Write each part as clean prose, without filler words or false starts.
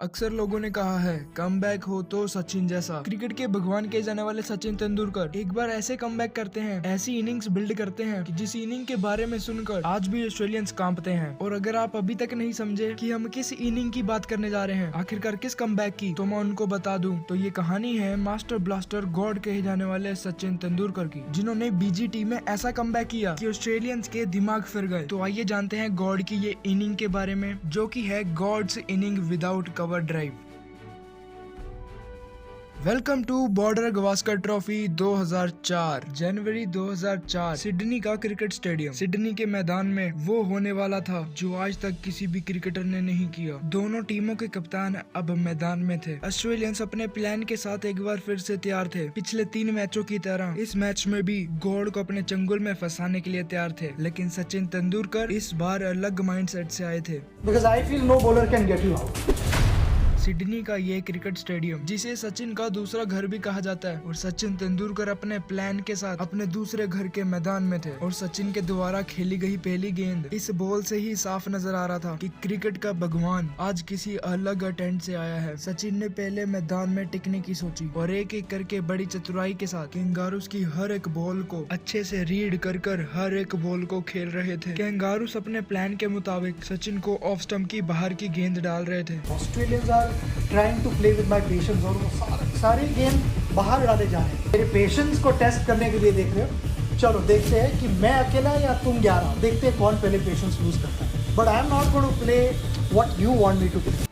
अक्सर लोगों ने कहा है कमबैक हो तो सचिन जैसा। क्रिकेट के भगवान कहे जाने वाले सचिन तेंदुलकर एक बार ऐसे कमबैक करते हैं, ऐसी इनिंग्स बिल्ड करते हैं कि जिस इनिंग के बारे में सुनकर आज भी ऑस्ट्रेलियंस कांपते हैं। और अगर आप अभी तक नहीं समझे कि हम किस इनिंग की बात करने जा रहे हैं, आखिरकार किस कमबैक की, तो मैं उनको बता दूं तो ये कहानी है मास्टर ब्लास्टर गॉड कहे जाने वाले सचिन तेंदुलकर की, जिन्होंने बीजीटी में ऐसा कमबैक किया कि ऑस्ट्रेलियंस के दिमाग फिर गए। तो आइए जानते हैं गॉड की ये इनिंग के बारे में, जो की है god's inning without cover drive. Welcome to Border Gavaskar trophy 2004। जनवरी 2004 सिडनी का क्रिकेट स्टेडियम। सिडनी के मैदान में वो होने वाला था जो आज तक किसी भी क्रिकेटर ने नहीं किया। दोनों टीमों के कप्तान अब मैदान में थे। ऑस्ट्रेलियंस अपने प्लान के साथ एक बार फिर से तैयार थे। पिछले 3 मैचों की तरह इस मैच में भी गॉड को अपने चंगुल में फंसाने के लिए तैयार थे, लेकिन सचिन तेंदुलकर इस बार अलग माइंडसेट से आए थे। Because I feel no bowler can get you out. Sydney का ये क्रिकेट स्टेडियम, जिसे सचिन का दूसरा घर भी कहा जाता है, और सचिन तेंदुलकर अपने प्लान के साथ अपने दूसरे घर के मैदान में थे। और सचिन के द्वारा खेली गई पहली गेंद इस बॉल से ही साफ नजर आ रहा था कि क्रिकेट का भगवान आज किसी अलग अटेंट से आया है। सचिन ने पहले मैदान में टिकने की सोची और एक एक करके बड़ी चतुराई के साथ कैंगारूस की हर एक बॉल को अच्छे से रीड कर हर एक बॉल को खेल रहे थे। कैंगारूस अपने प्लान के मुताबिक सचिन को ऑफ स्टंप की बाहर की गेंद डाल रहे थे। Australians are trying to play with my patience और वो सारी गेम बाहर डाले जा रहे हैं। मेरे पेशेंस को टेस्ट करने के लिए देख रहे हो। चलो देखते हैं कि मैं अकेला या तुम 11। देखते हैं कौन पहले पेशेंस लूज करता है। But I am not going to play what you want me to play.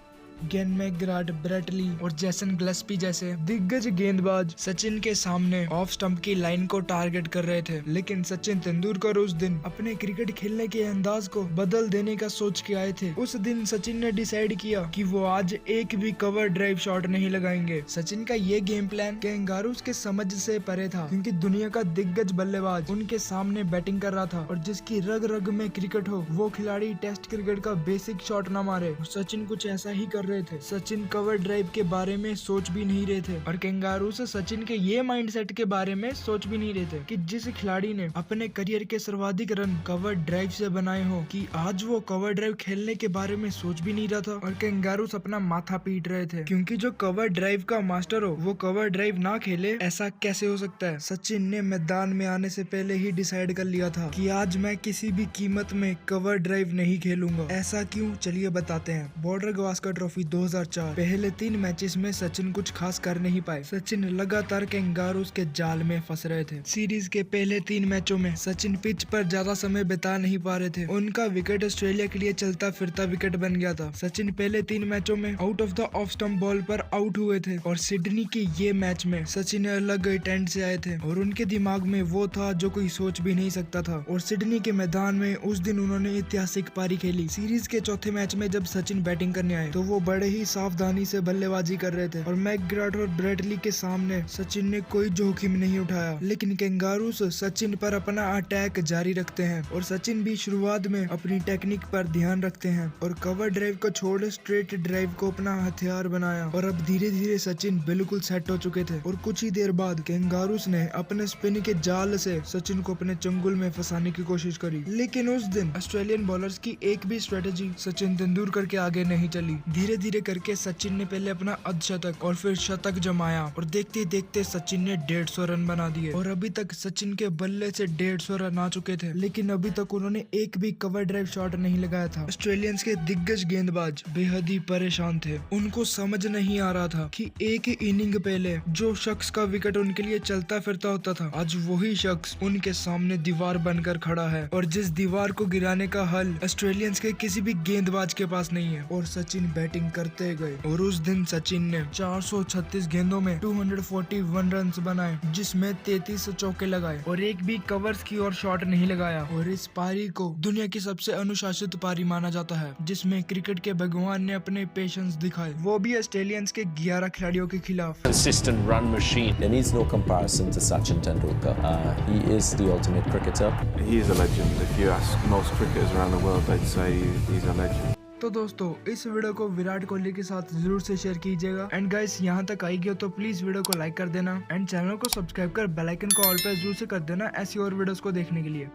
Glenn McGrath, Brett Lee और जैसन ग्लेस्पी जैसे दिग्गज गेंदबाज सचिन के सामने ऑफ स्टंप की लाइन को टारगेट कर रहे थे, लेकिन सचिन तेंदुलकर उस दिन अपने क्रिकेट खेलने के अंदाज को बदल देने का सोच के आए थे। उस दिन सचिन ने डिसाइड किया कि वो आज एक भी कवर ड्राइव शॉट नहीं लगाएंगे। सचिन का ये गेम प्लान कैंगारूस के समझ से परे था, क्योंकि दुनिया का दिग्गज बल्लेबाज उनके सामने बैटिंग कर रहा था, और जिसकी रग रग में क्रिकेट हो वो खिलाड़ी टेस्ट क्रिकेट का बेसिक शॉट न मारे। सचिन कुछ ऐसा ही कर रहे थे। सचिन कवर ड्राइव के बारे में सोच भी नहीं रहे थे, और कैंगारूस सचिन के ये माइंडसेट के बारे में सोच भी नहीं रहे थे कि जिस खिलाड़ी ने अपने करियर के सर्वाधिक रन कवर ड्राइव से बनाए हो, कि आज वो कवर ड्राइव खेलने के बारे में सोच भी नहीं रहा था। और कैंगारूस अपना माथा पीट रहे थे, क्योंकि जो कवर ड्राइव का मास्टर हो वो कवर ड्राइव ना खेले, ऐसा कैसे हो सकता है। सचिन ने मैदान में आने से पहले ही डिसाइड कर लिया था कि आज मैं किसी भी कीमत में कवर ड्राइव नहीं खेलूंगा। ऐसा क्यों, चलिए बताते हैं। बॉर्डर गवास्कर ट्रॉफी 2004 पहले 3 मैचेस में सचिन कुछ खास कर नहीं पाए। सचिन लगातार कैंगारूस के जाल में फंस रहे थे। सीरीज के पहले 3 मैचों में सचिन पिच पर ज्यादा समय बिता नहीं पा रहे थे। उनका विकेट ऑस्ट्रेलिया के लिए चलता फिरता विकेट बन गया था। सचिन पहले 3 मैचों में out of the off stump ball पर आउट हुए थे, और सिडनी के ये मैच में सचिन अलग टेंट से आए थे, और उनके दिमाग में वो था जो कोई सोच भी नहीं सकता था। और सिडनी के मैदान में उस दिन उन्होंने ऐतिहासिक पारी खेली। सीरीज के चौथे मैच में जब सचिन बैटिंग करने आए तो वो बड़े ही सावधानी से बल्लेबाजी कर रहे थे, और मैकग्राथ और ब्रेटली के सामने सचिन ने कोई जोखिम नहीं उठाया। लेकिन कैंगारूस सचिन पर अपना अटैक जारी रखते हैं, और सचिन भी शुरुआत में अपनी टेक्निक पर ध्यान रखते हैं, और कवर ड्राइव को छोड़ स्ट्रेट ड्राइव को अपना हथियार बनाया। और अब धीरे धीरे सचिन बिल्कुल सेट हो चुके थे, और कुछ ही देर बाद कैंगारूस ने अपने स्पिन के जाल से सचिन को अपने चंगुल में फंसाने की कोशिश करी। लेकिन उस दिन ऑस्ट्रेलियन बॉलर्स की एक भी स्ट्रेटेजी सचिन तेंदुलकर के आगे नहीं चली। धीरे धीरे करके सचिन ने पहले अपना अर्धशतक और फिर शतक जमाया, और देखते देखते सचिन ने 150 रन बना दिए। और अभी तक सचिन के बल्ले से 150 रन आ चुके थे, लेकिन अभी तक उन्होंने एक भी कवर ड्राइव शॉट नहीं लगाया था। ऑस्ट्रेलियंस के दिग्गज गेंदबाज बेहद ही परेशान थे। उनको समझ नहीं आ रहा था कि एक ही इनिंग पहले जो शख्स का विकेट उनके लिए चलता फिरता होता था, आज वही शख्स उनके सामने दीवार बनकर खड़ा है, और जिस दीवार को गिराने का हल ऑस्ट्रेलियंस के किसी भी गेंदबाज के पास नहीं है। और सचिन बैटिंग करते गए, और उस दिन सचिन ने 436 गेंदों में 241 रन बनाए, जिसमें 33 चौके लगाए, और एक भी कवर्स की ओर शॉट नहीं लगाया। और इस पारी को दुनिया की सबसे अनुशासित पारी माना जाता है, जिसमें क्रिकेट के भगवान ने अपने पेशेंस दिखाए, वो भी ऑस्ट्रेलियंस के 11 खिलाड़ियों के खिलाफ। Consistent run machine. There needs no comparison to Sachin Tendulkar. He is the ultimate cricketer. He is a legend. If you ask most cricketers around the world, they'd say he's a legend. तो दोस्तों इस video को विराट कोहली के साथ जरूर से share कीजिएगा, and guys यहाँ तक आई गया तो प्लीज वीडियो को लाइक कर देना, एंड चैनल को सब्सक्राइब कर बेल आइकन को ऑल पे जरूर से कर देना ऐसी और वीडियोस को देखने के लिए।